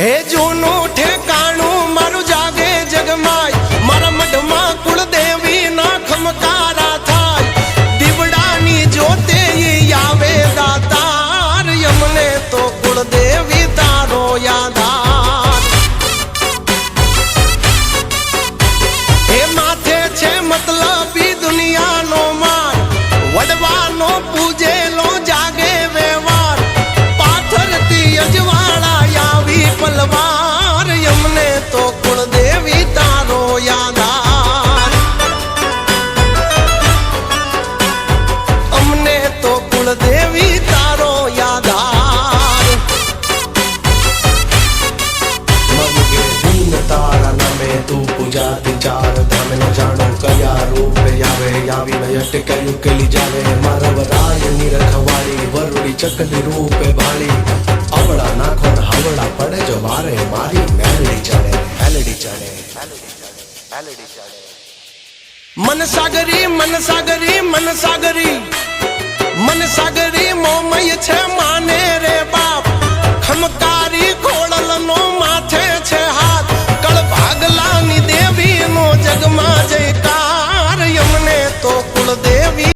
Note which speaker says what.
Speaker 1: હે જૂનું ઠેકાણું મારું જાગે જગમાય મારા મઢમાં કુળદેવી ના ખમકારા થાય દીવડાની જોતે આવે દાતાર યમને તો કુળદેવી તારો યાદાર હે માથે છે મતલબી દુનિયાનો માર વડવાનો પૂજેલો જાગે વ્યવહાર પાથરતી અજવાળા આવી પલવાર યમને તો કુળદેવી તારો યાદાર અમને તો કુળદેવી તારો યાદાર મગે દીન તારા નામે તું પૂજાતી ચાર ધામ ન જાણો કયા રૂપે આવે આવીને અટકેલું કેલી જાવે મારવરાય ની રખવાળી વરુડી ચકલી રૂપે ભાળી અવળા નાખો ને હવળા પડે જો મારે મારી મેલડી ચડે મેલડી ચડે મેલડી ચડે મન સાગરી મન સાગરી મન સાગરી મન સાગરી મોમય છે